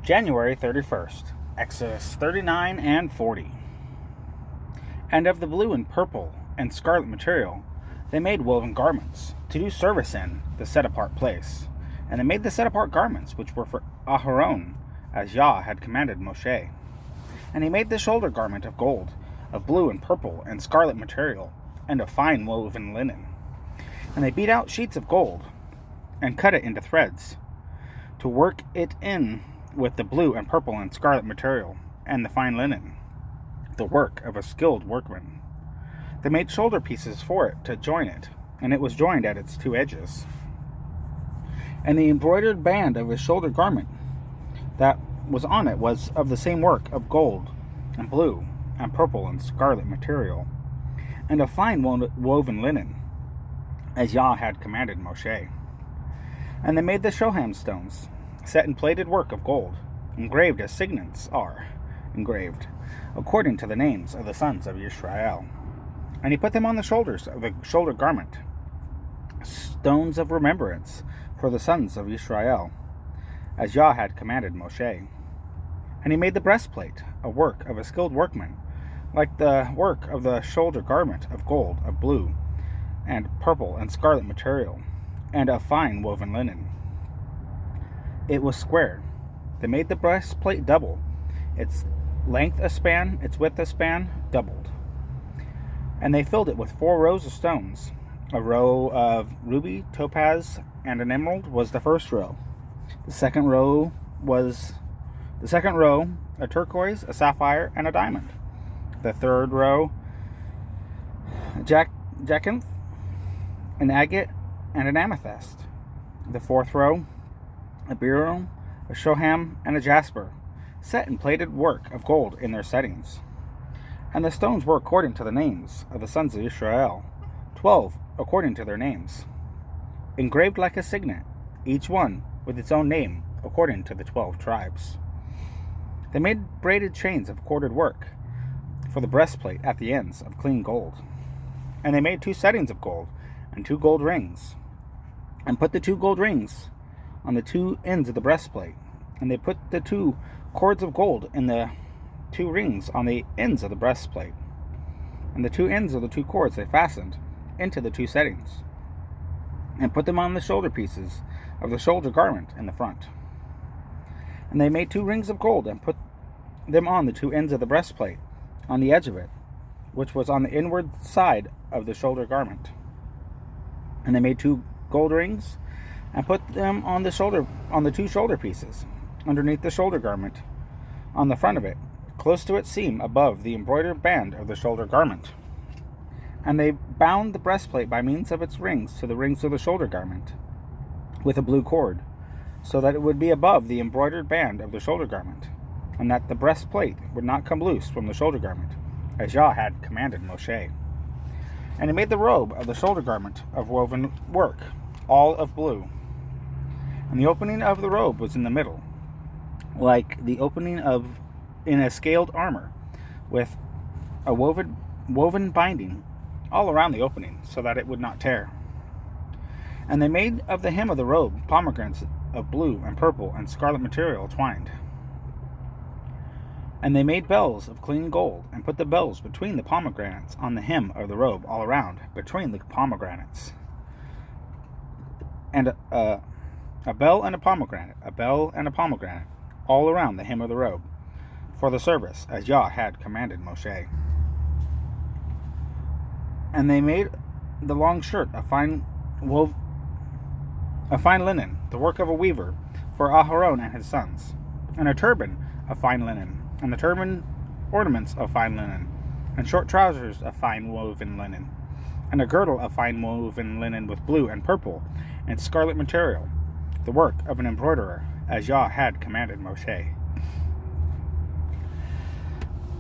January 31st, Exodus 39 and 40. And of the blue and purple and scarlet material, they made woven garments to do service in the set-apart place. And they made the set-apart garments which were for Aharon, as Yah had commanded Moshe. And he made the shoulder garment of gold, of blue and purple and scarlet material, and of fine woven linen. And they beat out sheets of gold, and cut it into threads, to work it in with the blue and purple and scarlet material, and the fine linen, the work of a skilled workman. They made shoulder pieces for it to join it, and it was joined at its two edges. And the embroidered band of his shoulder garment that was on it was of the same work of gold, and blue, and purple, and scarlet material, and of fine woven linen, as Yah had commanded Moshe. And they made the shoham stones, set in plated work of gold, engraved as signets are engraved, according to the names of the sons of Israel. And he put them on the shoulders of the shoulder garment, stones of remembrance for the sons of Israel, as Yah had commanded Moshe. And he made the breastplate, a work of a skilled workman, like the work of the shoulder garment of gold, of blue, and purple, and scarlet material, and of fine woven linen. It was square. They made the breastplate double, its length a span, its width a span, doubled. And they filled it with 4 rows of stones. A row of ruby, topaz, and an emerald was the first row. The second row a turquoise, a sapphire, and a diamond. The third row jacinth, an agate, and an amethyst. The fourth row a beryl, a shoham, and a jasper, set in plated work of gold in their settings. And the stones were according to the names of the sons of Israel, 12 according to their names, engraved like a signet, each one with its own name according to the 12 tribes. They made braided chains of corded work for the breastplate at the ends of clean gold. And they made 2 settings of gold and 2 gold rings, and put the 2 gold rings on the 2 ends of the breastplate. And they put the 2 cords of gold in the 2 rings on the ends of the breastplate. And the 2 ends of the 2 cords they fastened into the 2 settings, and put them on the shoulder pieces of the shoulder garment in the front. And they made 2 rings of gold, and put them on the 2 ends of the breastplate, on the edge of it, which was on the inward side of the shoulder garment. And they made 2 gold rings, and put them on the 2 shoulder pieces, underneath the shoulder garment, on the front of it, close to its seam above the embroidered band of the shoulder garment. And they bound the breastplate by means of its rings to the rings of the shoulder garment, with a blue cord, so that it would be above the embroidered band of the shoulder garment, and that the breastplate would not come loose from the shoulder garment, as Yah had commanded Moshe. And he made the robe of the shoulder garment of woven work, all of blue. And the opening of the robe was in the middle, like the opening in a scaled armor, with a woven binding all around the opening, so that it would not tear. And they made of the hem of the robe pomegranates of blue and purple and scarlet material twined. And they made bells of clean gold, and put the bells between the pomegranates on the hem of the robe all around, between the pomegranates. And a bell and a pomegranate, all around the hem of the robe, for the service, as Yah had commanded Moshe. And they made the long shirt of fine linen, the work of a weaver, for Aharon and his sons, and a turban of fine linen, and the turban ornaments of fine linen, and short trousers of fine woven linen, and a girdle of fine woven linen with blue and purple and scarlet material, the work of an embroiderer, as Yah had commanded Moshe.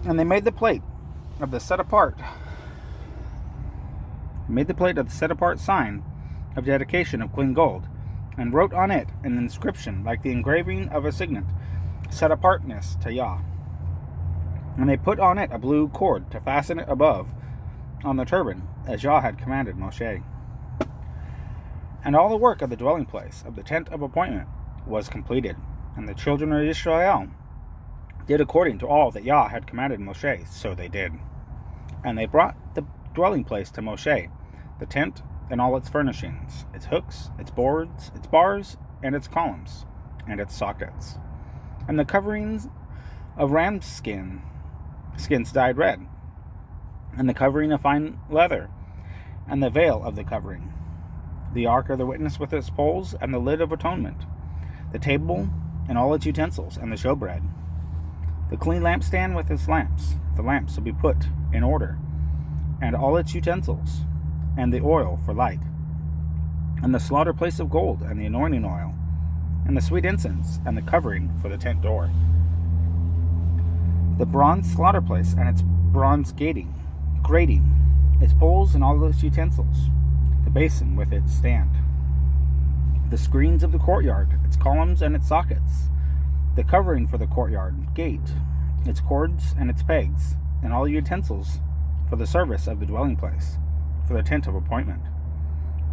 And they made the plate of the set apart sign of dedication of clean gold, and wrote on it an inscription like the engraving of a signet, set apartness to Yah. And they put on it a blue cord to fasten it above on the turban, as Yah had commanded Moshe. And all the work of the dwelling place of the tent of appointment was completed, And the children of Israel did according to all that Yah had commanded Moshe, so they did. And they brought the dwelling place to Moshe, the tent and all its furnishings, its hooks, its boards, its bars, and its columns, and its sockets, and the coverings of ram's skins dyed red, and the covering of fine leather, and the veil of the covering, the ark of the witness with its poles, and the lid of atonement, the table and all its utensils, and the showbread, the clean lampstand with its lamps, the lamps to be put in order, and all its utensils, and the oil for light, and the slaughter place of gold, and the anointing oil, and the sweet incense, and the covering for the tent door, the bronze slaughter place and its bronze grating, its poles and all its utensils, the basin with its stand, the screens of the courtyard, its columns and its sockets, the covering for the courtyard gate, its cords and its pegs, and all utensils for the service of the dwelling place, for the tent of appointment,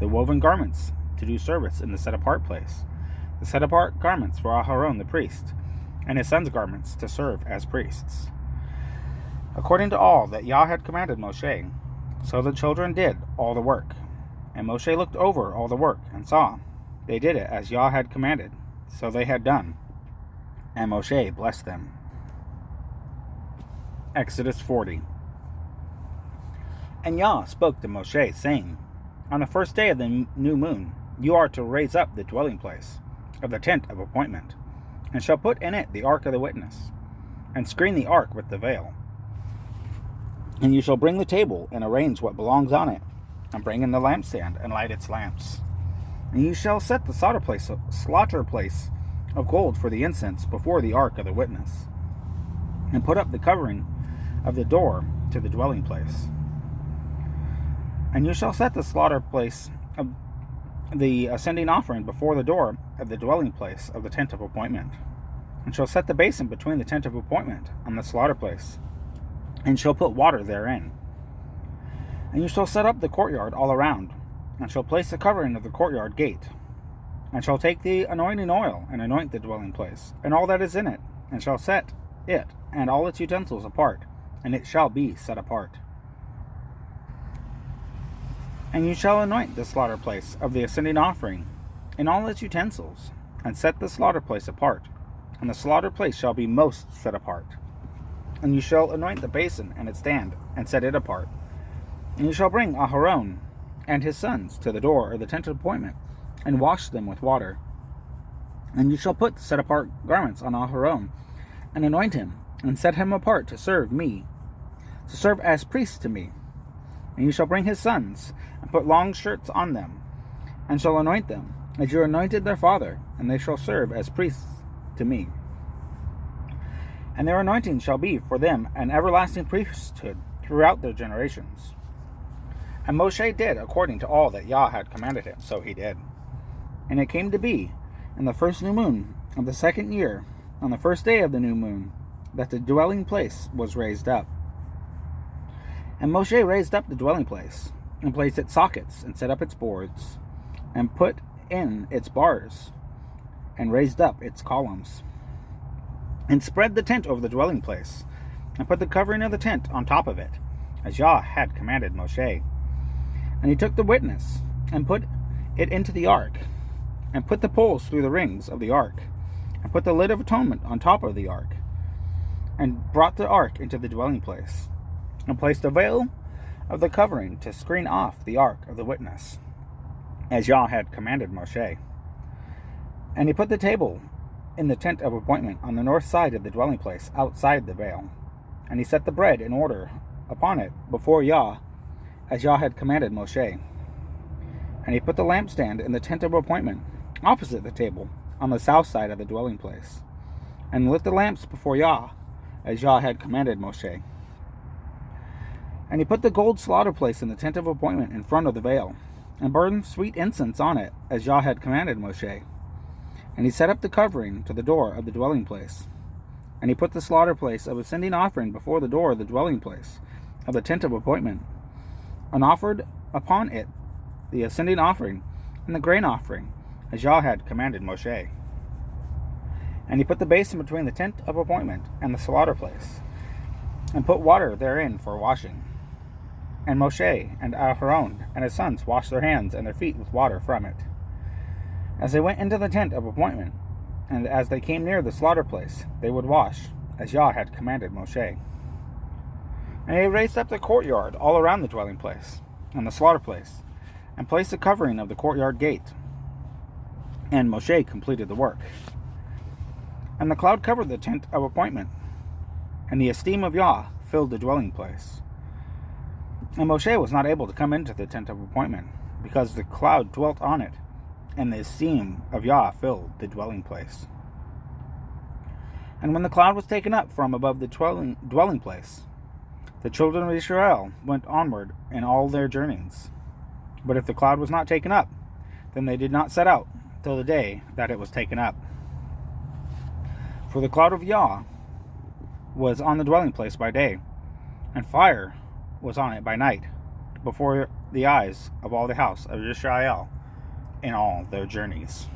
the woven garments to do service in the set-apart place, the set-apart garments for Aharon the priest, and his sons' garments to serve as priests. According to all that Yah had commanded Moshe, so the children did all the work. And Moshe looked over all the work, and saw they did it as Yah had commanded, so they had done. And Moshe blessed them. Exodus 40. And Yah spoke to Moshe, saying, On the first day of the new moon, you are to raise up the dwelling place of the tent of appointment, and shall put in it the ark of the witness, and screen the ark with the veil. And you shall bring the table, and arrange what belongs on it, and bring in the lampstand, and light its lamps. And you shall set the slaughter place of gold for the incense before the ark of the witness, and put up the covering of the door to the dwelling place. And you shall set the slaughter place of the ascending offering before the door of the dwelling place of the tent of appointment, and shall set the basin between the tent of appointment and the slaughter place, and shall put water therein. And you shall set up the courtyard all around, and shall place the covering of the courtyard gate, and shall take the anointing oil, and anoint the dwelling place, and all that is in it, and shall set it and all its utensils apart, and it shall be set apart. And you shall anoint the slaughter place of the ascending offering, and all its utensils, and set the slaughter place apart, and the slaughter place shall be most set apart. And you shall anoint the basin and its stand, and set it apart. And you shall bring Aharon and his sons to the door of the tent of appointment, and wash them with water. And you shall put the set apart garments on Aharon, and anoint him, and set him apart to serve me, to serve as priests to me. And you shall bring his sons, and put long shirts on them, and shall anoint them, as you anointed their father, and they shall serve as priests to me. And their anointing shall be for them an everlasting priesthood throughout their generations. And Moshe did according to all that Yah had commanded him, so he did. And it came to be, in the first new moon of the second year, on the first day of the new moon, that the dwelling place was raised up. And Moshe raised up the dwelling place, and placed its sockets, and set up its boards, and put in its bars, and raised up its columns, and spread the tent over the dwelling place, and put the covering of the tent on top of it, as Yah had commanded Moshe. And he took the witness, and put it into the ark, and put the poles through the rings of the ark, and put the lid of atonement on top of the ark, and brought the ark into the dwelling place, and placed a veil of the covering to screen off the ark of the witness, as Yah had commanded Moshe. And he put the table in the tent of appointment on the north side of the dwelling place, outside the veil. And he set the bread in order upon it before Yah, as Yah had commanded Moshe. And he put the lampstand in the tent of appointment, opposite the table, on the south side of the dwelling place, and lit the lamps before Yah, as Yah had commanded Moshe. And he put the gold slaughter place in the tent of appointment in front of the veil, and burned sweet incense on it, as Yah had commanded Moshe. And he set up the covering to the door of the dwelling place. And he put the slaughter place of ascending offering before the door of the dwelling place of the tent of appointment, and offered upon it the ascending offering and the grain offering, as Yah had commanded Moshe. And he put the basin between the tent of appointment and the slaughter place, and put water therein for washing. And Moshe and Aharon and his sons washed their hands and their feet with water from it, as they went into the tent of appointment, and as they came near the slaughter place, they would wash, as Yah had commanded Moshe. And he raised up the courtyard all around the dwelling place, and the slaughter place, and placed the covering of the courtyard gate. And Moshe completed the work. And the cloud covered the tent of appointment, and the esteem of Yah filled the dwelling place. And Moshe was not able to come into the tent of appointment, because the cloud dwelt on it, and the esteem of Yah filled the dwelling place. And when the cloud was taken up from above the dwelling place, the children of Israel went onward in all their journeys. But if the cloud was not taken up, then they did not set out till the day that it was taken up. For the cloud of Yah was on the dwelling place by day, and fire was on it by night, before the eyes of all the house of Israel in all their journeys.